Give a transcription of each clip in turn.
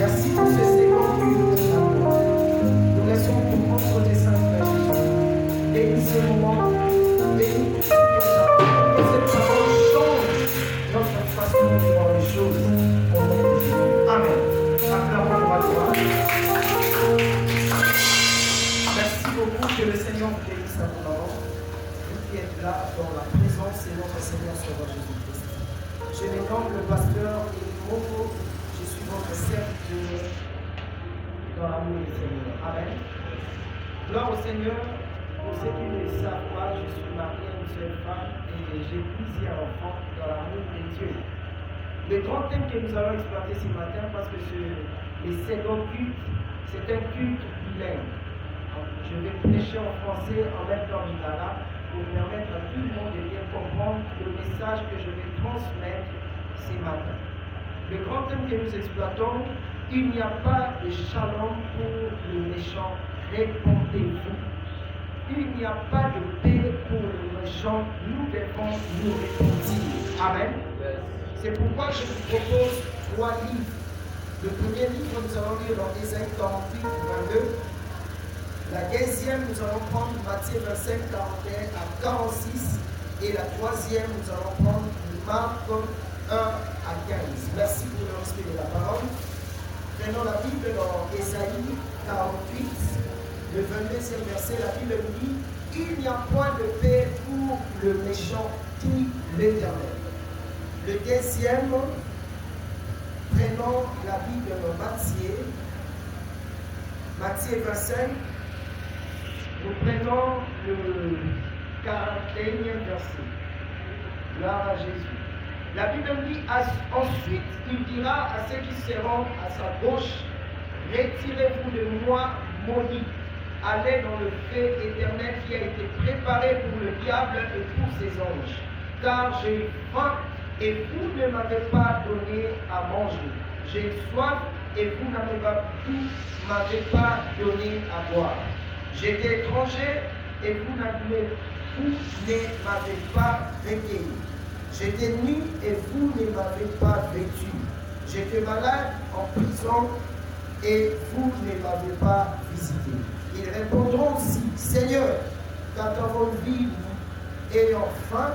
Merci pour ce second culte de l'amour. Nous laissons pour contre des saints frères. Bénis ce moment, bénis tout ce que cette parole change notre façon de voir les choses. Au nom de Jésus. Amen. Acclamons le roi de gloire. Merci beaucoup, que le Seigneur vous bénisse à vos parents. Vous qui êtes là dans la présence de notre Seigneur Sauveur Jésus-Christ. Je me nomme le pasteur Moko. Je suis votre serviteur dans l'amour du Seigneur. Amen. Gloire au Seigneur. Pour ceux qui ne le savent pas, je suis marié à une seule femme et j'ai plusieurs enfants dans l'amour de Dieu. Le grand thème que nous allons exploiter ce matin, parce que le second culte, c'est un culte bilingue. Je vais prêcher en français en même temps en lingala pour permettre à tout le monde de bien comprendre le message que je vais transmettre ce matin. Le grand thème que nous exploitons, il n'y a pas de shalom pour le méchant, répondez-vous. Il n'y a pas de paix pour le méchant, nous devons nous répondre. Amen. C'est pourquoi je vous propose 3 livres. Le premier livre, nous allons lire dans Ésaïe 48, 22. La deuxième, nous allons prendre Matthieu 25, 41 à 46. Et la troisième, nous allons prendre Marc 1 à 15. Merci pour le respect de la parole. Prenons la Bible dans Ésaïe 48, le 22e verset. La Bible nous dit: il n'y a point de paix pour le méchant, dit l'Éternel. Le deuxième, prenons la Bible dans Matthieu 25. Nous prenons le 41e verset. Gloire à Jésus. La Bible dit: ensuite il dira à ceux qui seront à sa gauche, retirez-vous de moi, maudits, allez dans le feu éternel qui a été préparé pour le diable et pour ses anges. Car j'ai faim et vous ne m'avez pas donné à manger. J'ai soif et vous m'avez pas donné à boire. J'étais étranger et vous ne m'avez pas recueilli. J'étais nu et vous ne m'avez pas vêtu. J'étais malade en prison et vous ne m'avez pas visité. Ils répondront aussi: Seigneur, quand avons-nous vu ayant faim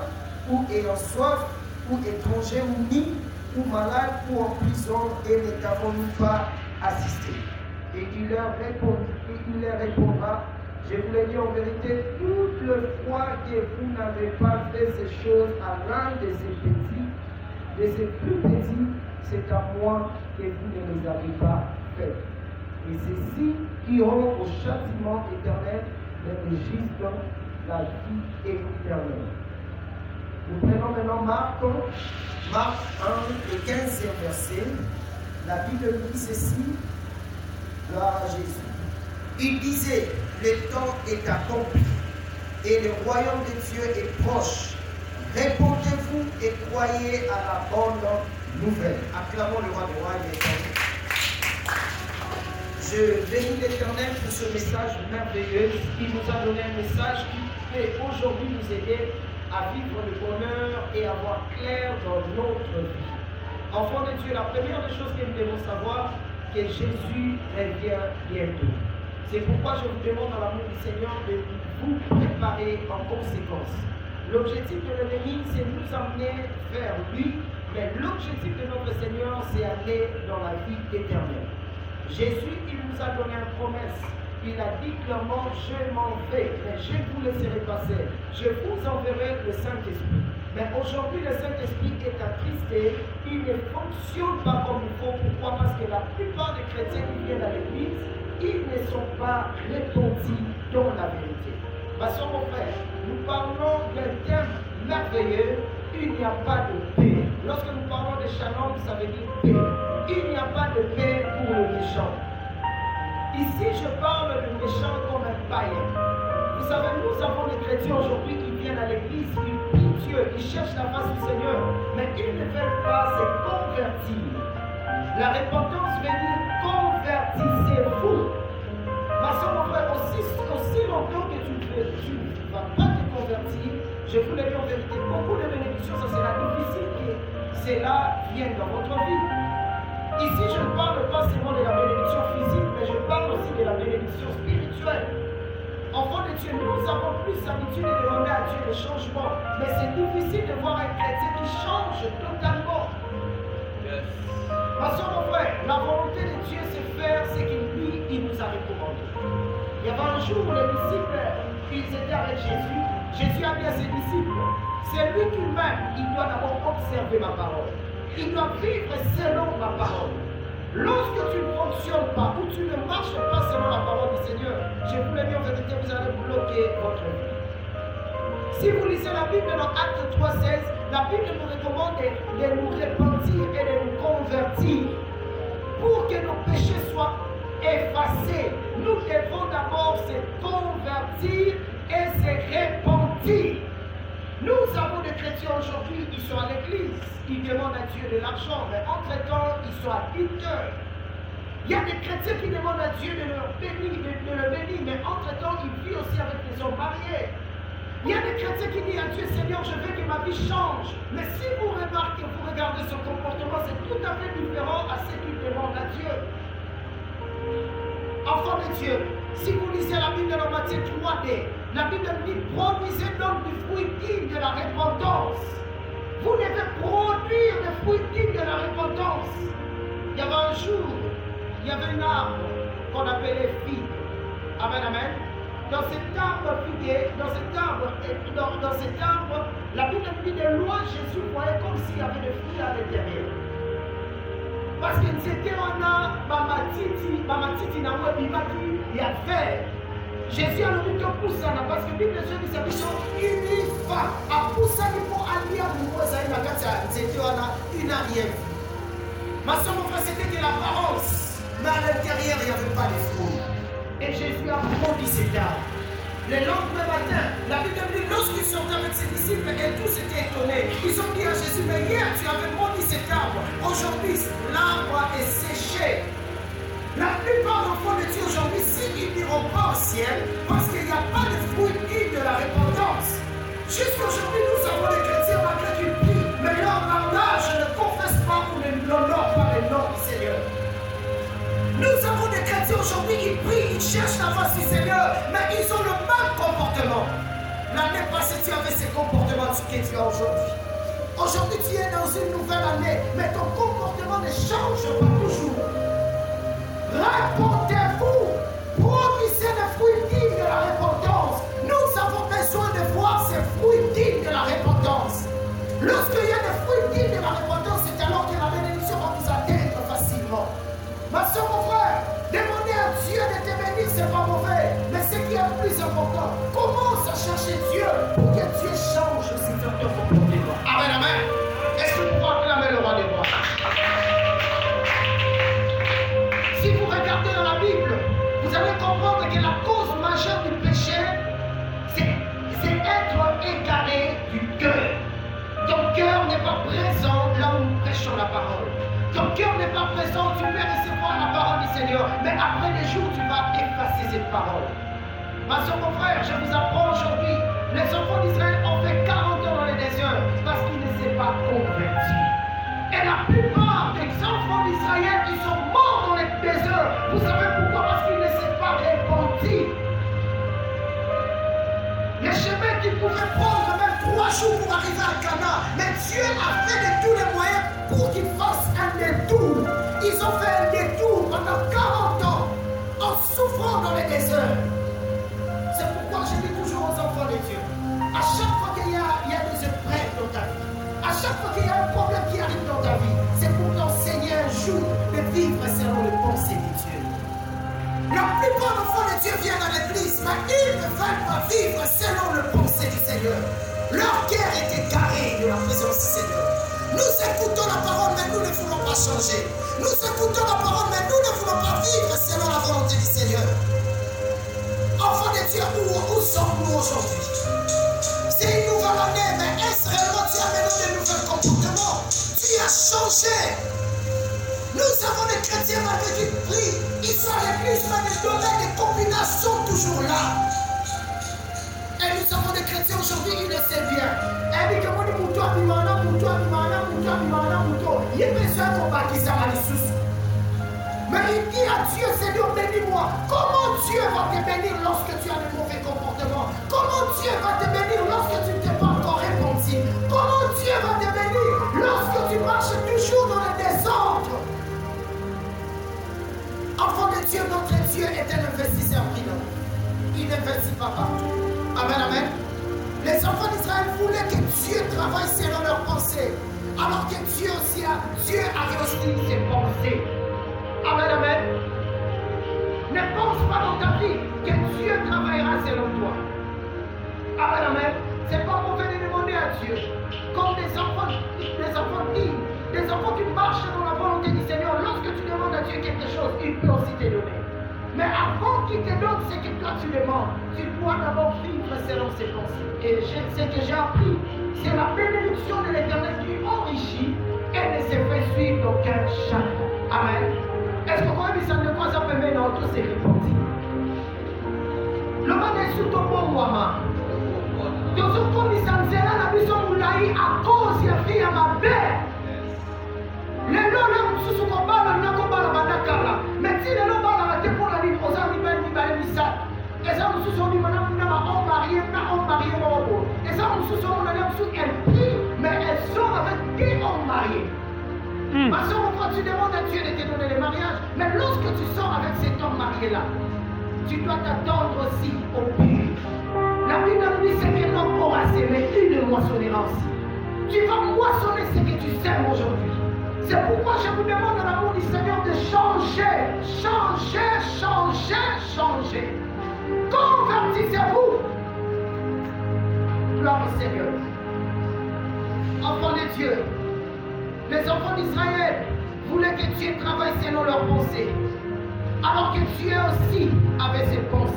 ou ayant soif, ou étranger ou nu, ou malade ou en prison, et ne t'avons-nous pas assisté? Et il leur répondra: je vous le dis en vérité, toute le fois que vous n'avez pas fait ces choses à l'un de ces plus petits, c'est à moi que vous ne les avez pas fait. Et ceux-ci iront au châtiment éternel, mais les justes la vie éternelle. Nous prenons maintenant Marc 1, le 15e verset. La Bible dit ceci: gloire à Jésus. Il disait: le temps est accompli et le royaume de Dieu est proche. Répondez-vous et croyez à la bonne nouvelle. Acclamons le roi des rois et des rois. Je bénis l'Éternel pour ce message merveilleux. Il nous a donné un message qui peut aujourd'hui nous aider à vivre le bonheur et à voir clair dans notre vie. Enfants de Dieu, la première des choses que nous devons savoir, que Jésus revient bientôt. C'est pourquoi je vous demande dans l'amour du Seigneur de vous préparer en conséquence. L'objectif de l'ennemi, c'est nous amener vers lui, mais l'objectif de notre Seigneur, c'est aller dans la vie éternelle. Jésus, il nous a donné une promesse. Il a dit clairement: je m'en vais, mais je vous laisserai passer. Je vous enverrai le Saint-Esprit. Mais aujourd'hui, le Saint-Esprit est attristé. Il ne fonctionne pas comme il faut. Pourquoi? Parce que la plupart des chrétiens qui viennent à l'église, ils ne sont pas répandus dans la vérité. Parce que mon frère, nous parlons d'un thème merveilleux: il n'y a pas de paix. Lorsque nous parlons de shalom, ça veut dire paix. Il n'y a pas de paix pour le méchant. Ici, je parle du méchant comme un païen. Vous savez, nous avons des chrétiens aujourd'hui qui viennent à l'église, ils prient Dieu, ils cherchent la face du Seigneur, mais ils ne veulent pas se convertir. La repentance veut dire convertissez-vous. Parce que mon frère, aussi longtemps que tu ne vas pas te convertir, je vous le dis en vérité, beaucoup de bénédictions, ça sera difficile que cela vienne dans votre vie. Ici, je ne parle pas seulement de nous avons plus l'habitude de demander à Dieu le changement. Mais c'est difficile de voir un chrétien qui change totalement. Ma soeur, mon frère, la volonté de Dieu, c'est faire ce qu'il lui, il nous a recommandé. Il y avait un jour où les disciples, ils étaient avec Jésus. Jésus a dit à ses disciples, c'est lui qui même, il doit d'abord observer ma parole. Il doit vivre selon ma parole. Lorsque tu ne fonctionnes pas ou tu ne marches pas selon la parole du Seigneur, je vous le dis en vérité, vous allez bloquer votre vie. Si vous lisez la Bible dans Actes 3,16, la Bible nous recommande de nous repentir et de nous convertir pour que nos péchés soient effacés. Nous devons d'abord se convertir et se repentir. Nous avons des chrétiens aujourd'hui, ils sont à l'église, ils demandent à Dieu de l'argent, mais entre-temps, ils sont addicteurs. Il y a des chrétiens qui demandent à Dieu de leur bénir, mais entre-temps, ils vivent aussi avec des hommes mariés. Il y a des chrétiens qui disent à Dieu, Seigneur, je veux que ma vie change. Mais si vous remarquez, vous regardez son comportement, c'est tout à fait différent à ce qu'il demande à Dieu. Enfants de Dieu, si vous lisez la Bible dans Matthieu 3D, la Bible dit, produisez donc du fruit digne de la repentance. Vous devez produire des fruits dignes de la repentance. Il y avait un jour, il y avait un arbre qu'on appelait figue. Amen, amen. Dans cet arbre figuier, dans cet arbre, la Bible dit de loin, Jésus voyait comme s'il y avait des fruits à l'intérieur. Parce que c'était un arbre, Mamatiti, Namouébimati, il y a fait. Jésus a le but pour ça, parce que la Bible dit que c'est une femme. À pour ça, il faut aller à vous, c'était une arrière. Ma soeur, mon frère, c'était de l'apparence, mais à l'intérieur, il n'y avait pas de fruits. Et Jésus a maudit cet arbre. Le lendemain matin, la Bible dit, lorsqu'ils sont avec ses disciples, et tous étaient étonnés, ils ont dit à Jésus, mais hier tu avais maudit cet arbre, aujourd'hui l'arbre est séché. La plupart d'enfants de Dieu aujourd'hui, s'ils n'iront pas au ciel, parce qu'il n'y a pas de fruit digne de la repentance. Jusqu'aujourd'hui, nous avons des chrétiens malgré qu'ils prient, mais leur langage ne confesse pas ou ne l'honore pas le nom du Seigneur. Nous avons des chrétiens aujourd'hui, ils prient, ils cherchent la face du Seigneur, mais ils ont le même comportement. L'année passée, tu avais ce comportement que tu as aujourd'hui. Aujourd'hui, tu es dans une nouvelle année, mais ton comportement ne change pas toujours. Répondez-vous, produisez des fruits dignes de la repentance. Nous avons besoin de voir ces fruits dignes de la repentance. Lorsqu'il y a des fruits dignes de la repentance, c'est alors que la bénédiction va vous atteindre facilement. Ma soeur, mon frère, demander à Dieu de te bénir, c'est pas mauvais. Mais ce qui est le plus important, commence à chercher Dieu pour que Dieu change aussi ton comportement. Amen, amen. Est-ce que vous pouvez acclamer le roi des rois? Si vous regardez dans la Bible, vous allez comprendre que la cause majeure du péché, c'est être égaré du cœur. Ton cœur n'est pas présent là où nous prêchons la parole. Ton cœur n'est pas présent, tu peux recevoir la parole du Seigneur, mais après les jours, tu vas effacer cette parole. Ma soeur, mon frère, je vous apprends aujourd'hui, les enfants d'Israël ont fait 40 ans dans les déserts parce qu'ils ne s'étaient pas convertis. Et la plupart des enfants d'Israël, ils sont morts dans les déserts. Vous savez pourquoi? Parce qu'ils ne s'étaient pas repentis. Les chemins qu'ils pouvaient prendre même 3 jours pour arriver à Cana, mais Dieu a fait de tous les moyens pour qu'ils fassent un détour. Ils ont fait un détour pendant 40 ans en souffrant dans les déserts. C'est pourquoi je dis toujours aux enfants de Dieu, à chaque fois qu'il y a des épreuves dans ta vie, à chaque fois qu'il y a un problème qui arrive dans ta vie, c'est pour t'enseigner un jour de vivre selon les pensées de Dieu. La plupart d'enfants de Dieu viennent à l'église, mais ils ne veulent pas vivre selon les pensées du Seigneur. Leur cœur est égaré de la présence du Seigneur. Nous écoutons la parole, mais nous ne voulons pas changer. Nous écoutons la parole, mais nous ne voulons pas vivre selon la volonté du Seigneur. Enfants de Dieu, où sommes-nous aujourd'hui? C'est une nouvelle année, mais est-ce réellement tu as maintenant de nouveaux comportements? Tu as changé. Nous avons des chrétiens malgré qui prient. Ils sont à l'église, mais les domaines des combinations sont toujours là. Et nous avons des chrétiens aujourd'hui, ils le savent bien. Et puis, comme on dit, il y a besoin de baptiser à la Mais il dit à Dieu, Seigneur, bénis-moi. Comment Dieu va te bénir lorsque tu as de mauvais comportements? Comment Dieu va te bénir lorsque tu ne t'es pas encore repenti? Comment Dieu va te bénir lorsque tu marches toujours dans le désordre? Enfant de Dieu, notre Dieu est un investisseur prudent. Il n'investit pas partout. Amen, amen. Les enfants d'Israël voulaient que Dieu travaille selon leurs pensées. Alors que Dieu avait aussi ses pensées. Amen, amen. Ne pense pas dans ta vie que Dieu travaillera selon toi. Amen, amen. C'est pas mauvais de demander à Dieu. Comme des enfants dignes, des enfants qui marchent dans la volonté du Seigneur. Lorsque tu demandes à Dieu quelque chose, il peut aussi te donner. Mais avant qu'il te donne ce que toi tu demandes, tu dois d'abord vivre selon ses pensées. Et ce que j'ai appris, c'est la bénédiction de l'Éternel qui enrichit et ne se fait suivre d'aucun chagrin. Amen. Est-ce que quand il s'en est pas appelé dans tous ces réponses? Le monde est sous ton bon moment. Dans ce qu'on dit, ça ne la maison moulaï à cause de la fille à ma belle. Les noms là, sous son combat, le nom combat la bandakala. Mais si les noms là, la pour la ligne, aux amis, et ça, nous sommes madame, on marié, mon et ça, nous sommes elles prient, mais elles sont avec qui on marié. Parce que quand tu demandes à Dieu de te donner le mariage, mais lorsque tu sors avec cet homme marié-là, tu dois t'attendre aussi au pire. La Bible nous dit c'est que l'homme aura semé, il ne moissonnera aussi. Tu vas moissonner ce que tu sèmes aujourd'hui. C'est pourquoi je vous demande dans l'amour du Seigneur de changer, changer, changer, changer. Convertissez-vous. Gloire au Seigneur. Enfants de Dieu, les enfants d'Israël voulaient que Dieu travaille selon leurs pensées, alors que Dieu aussi avait ses pensées.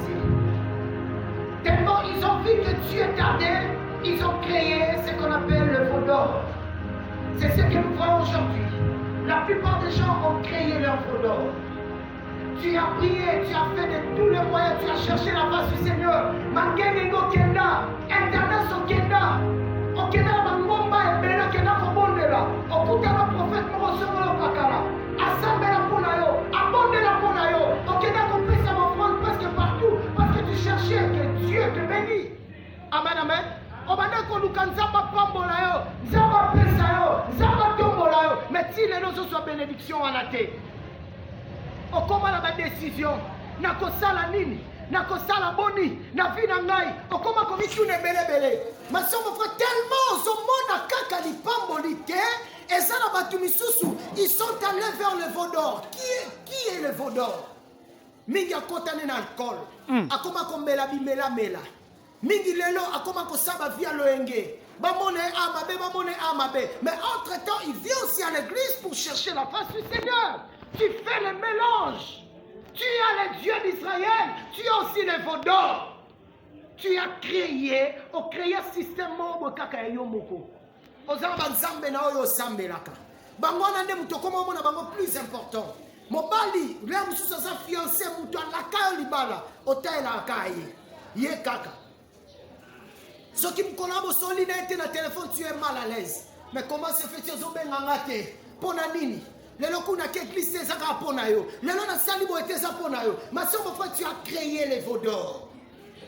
Tellement ils ont vu que Dieu tardait, ils ont créé ce qu'on appelle le veau d'or. C'est ce que nous voyons aujourd'hui. La plupart des gens ont créé leur veau d'or. Tu as prié, tu as fait de tous les moyens, tu as cherché la face du Seigneur. Mangengo Kenda, Internet au Kenda, au Kenda, Mangomba et Bela Kenda Kobondela, au Kutana prophète Morosomolo Pakara, Asambela Ponayo, Abondela Ponayo, au Kenda compris ça m'offrande presque partout, parce que tu cherchais que Dieu te bénisse. Amen, amen. Obanda Koluka Nzamba Pambola yo, Nzamba Pesa yo, Nzamba Tombola yo, mais si les noms sont bénédiction en athée. Okoma na ba décision na kosala nini na kosala boni na vie na ngai okoma ko mitune belebele masomo frère tellement zomona kaka lipamboli te eza na batu misusu ils sont allés vers le veau d'or. Qui est le veau d'or? Mingi akotane na alcool akoma ko mela bimela mela mingi lelo akoma ko saba via loenge bamone amabe mais entre temps il vient aussi à l'église pour chercher la face du Seigneur. Tu fais le mélange. Tu as les dieux d'Israël. Tu as aussi les veaux d'or. Tu as créé un système mobile kaka yomoko. Ozamba nzambe na oyo sambelaka. Bango na nde muto koma mona bango plus important. Mobali, là mususu sa fiancé muto alaka libala, otela akaye. Ye kaka. Ce qui me connaît au solide na téléphone, tu es mal à l'aise. Mais comment se fait-il zobengangate? Pona nini? Lelo kuna ke glissé ça kapona yo. Lelo na salibo était ça pona yo. Ma soeur mon frère, tu as créé les veaux d'or.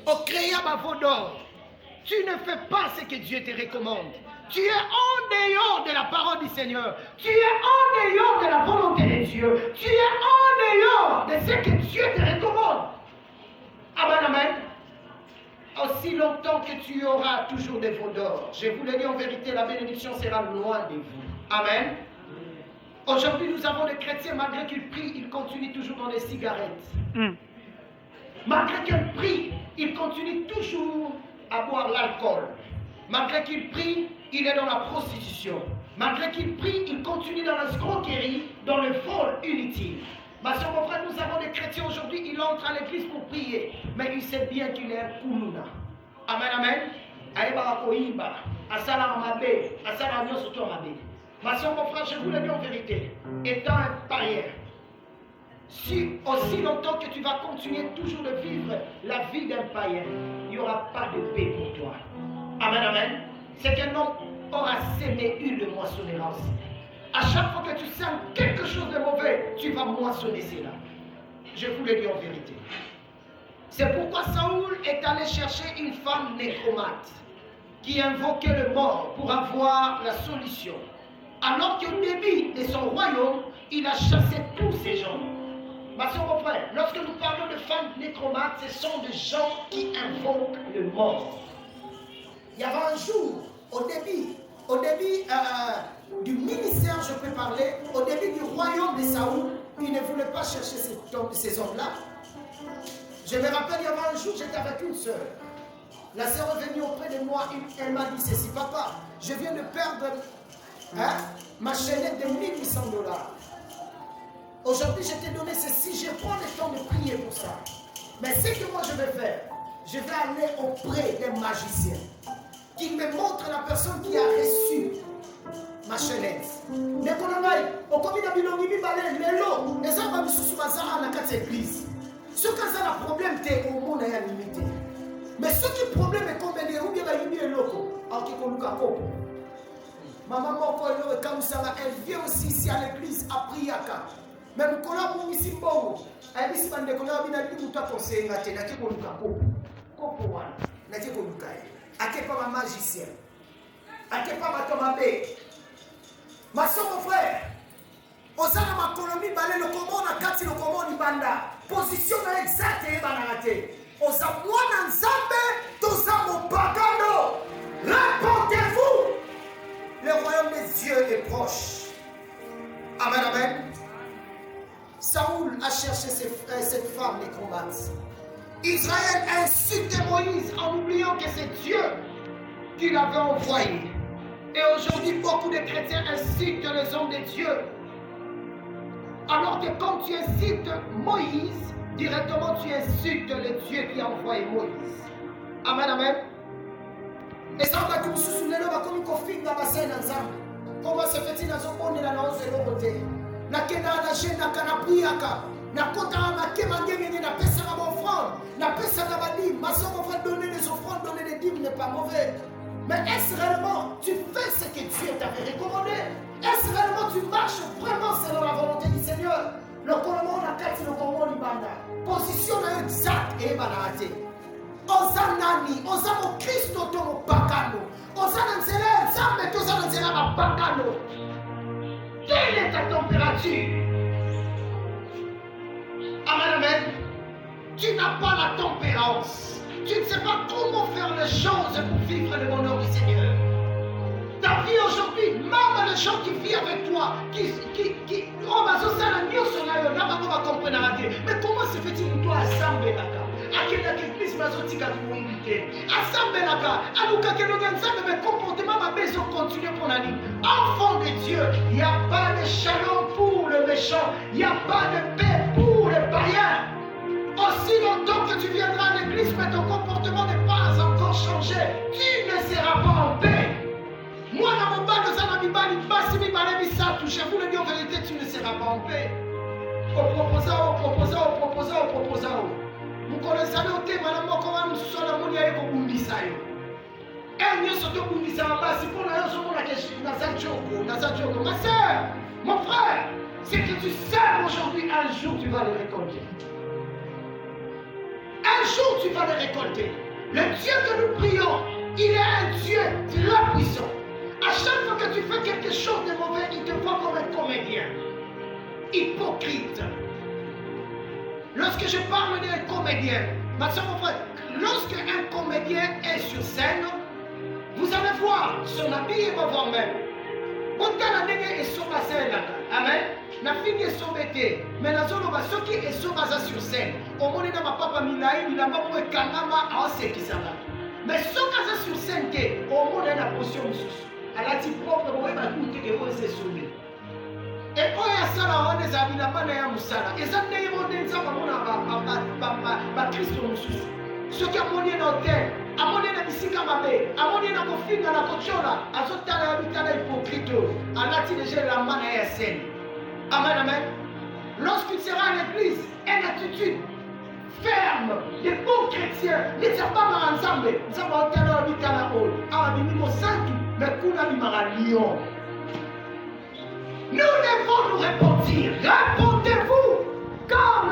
On créé ma veau d'or. Tu ne fais pas ce que Dieu te recommande. Tu es en dehors de la parole du Seigneur. Tu es en dehors de la volonté de Dieu. Tu es en dehors de ce que Dieu te recommande. Amen, amen. Aussi longtemps que tu auras toujours des veaux d'or, je vous le dis en vérité, la bénédiction sera loin de vous. Amen. Aujourd'hui, nous avons des chrétiens, malgré qu'ils prient, ils continuent toujours dans les cigarettes. Malgré qu'ils prient, ils continuent toujours à boire l'alcool. Malgré qu'ils prient, il est dans la prostitution. Malgré qu'il prie, il continue dans la escroquerie, dans le vol inutile. Ma soeur, mon frère, nous avons des chrétiens aujourd'hui, il entre à l'église pour prier, mais il sait bien qu'il est un koulouna. Amen, amen. Aïba Koïba, Asala Amabe, Asala Nyosoto Amabe. Ma soeur, mon frère, je vous le dis en vérité, étant un païen, si aussi longtemps que tu vas continuer toujours de vivre la vie d'un païen, il n'y aura pas de paix pour toi. Amen, amen. C'est qu'un homme aura sémé, il le moissonnera aussi. À chaque fois que tu sens quelque chose de mauvais, tu vas moissonner cela. Je vous le dis en vérité. C'est pourquoi Saoul est allé chercher une femme nécromate qui invoquait le mort pour avoir la solution. Alors qu'au début de son royaume, il a chassé tous ces gens. Ma soeur, mon frère, lorsque nous parlons de femmes nécromates, ce sont des gens qui invoquent le mort. Il y avait un jour, au début du ministère, je peux parler, au début du royaume de Saoul, il ne voulait pas chercher ces hommes-là. Je me rappelle, il y avait un jour, j'étais avec une soeur. La soeur est venue auprès de moi, elle m'a dit ceci: papa, je viens de perdre ma chaînette de $1 800. Aujourd'hui, je t'ai donné ceci, je prends le temps de prier pour ça. Mais ce que moi je vais faire, je vais aller auprès des magiciens qui me montrent la personne qui a reçu ma chaînette. Mais quand on a l'église, ce qui est un problème, c'est au monde limité. Mais ce qui est problème est comme les roues, il y a loco. Maman, elle vient aussi ici à l'église à Priaka. Même quand on a ici, elle dit que on a un conseil, on a un magicien. Ma soeur, mon frère, osana makolomi balé le comment on a kati le comment on banda position exacte et banarate osa mwana nzambe toza mopagano. Répondez-vous, le royaume des dieux est proche. Amen, amen. Saoul a cherché cette femme nécromate. Israël a insulté Moïse en oubliant que c'est Dieu qui l'avait envoyé. Et aujourd'hui, beaucoup de chrétiens insultent les hommes de Dieu. Alors que quand tu incites Moïse, directement tu insultes le Dieu qui a envoyé Moïse. Amen, amen. Et ça va tout sous le nom comme config dans la scène ensemble. Comment se fait-il dans son monde la nose de l'autre? Na kena na jena kana priaka. Na kota na kemangenge na pesa na offrande. Na pesa na badi, ma soeur on va donner des offrandes, donner des dîmes n'est pas mauvais. Mais est-ce réellement tu fais ce que Dieu t'avait recommandé? Est-ce réellement tu marches vraiment selon la volonté du Seigneur? Le commandement n'a qu'à être le commandement du banda. Position exacte et banalité. Osa nani, osa mo Christo to mo bakano. Osa nanzela, zambe to sa nanzela ma bakano. Quelle est ta température? Amen, amen. Tu n'as pas la tempérance. Tu ne sais pas comment faire les choses pour vivre le bonheur du Seigneur. Ta vie aujourd'hui, même les gens qui vivent avec toi, on va se faire un mieux sur la vie, on va comprendre. Mais comment se fait-il que toi, assemblée là-bas? À quelle église va se faire pour inviter? Assemblée là-bas, à nous, quand on a un comportement, ma maison continue pour la vie. Enfant de Dieu, il n'y a pas de shalom pour le méchant, il n'y a pas de paix pour le païen. Aussi longtemps que tu viendras à l'église, mais ton comportement n'est pas encore changé, tu ne seras pas en paix. Moi, dans mon bas de Zanabibali, je vous le dis en vérité, tu ne seras pas en paix. Proposao. Vous connaissez le thème, madame, comment nous sommes à mon yaïko Bundisayo. Et nous sommes au Bundisayo, c'est pour la raison pour laquelle je suis Nazachoko. Ma soeur, mon frère, c'est que tu sais aujourd'hui, un jour tu vas les récolter. Un jour tu vas les récolter. Le Dieu que nous prions, il est un Dieu très puissant. À chaque fois que tu fais quelque chose de mauvais, il te voit comme un comédien. Hypocrite. Lorsque je parle d'un comédien, ma soeur, mon frère, lorsque un comédien est sur scène, vous allez voir son habit va voir même. Amen. Na fini est sombete, mais la zone va ce qui est sombasa sur scène. Au monde de ma papa Milaï, il a pas pour kanama à ce qui ça va. Mais ce qui sur scène, au monde de la potion à la type propre, on va goûter que vous êtes sauvé. Et quand il y a ça, on est à la Moussala. Et ça n'est pas des hommes à Christ. Ce qui a monnaie dans le terre, à monnaie dans le Sikamabé, à monnaie dans le film, dans la Cochola, à ce temps là, il y a hypocrite, à la déjà la main à la scène. Amen, amen. Lorsqu'il sera à l'église, une attitude ferme, des bons chrétiens, ne sont pas ensemble. Nous avons entendu la vie à la haut. Ah, mais nous sommes mais qu'on a mis à Lyon. Nous devons nous repentir. Répondez-vous, car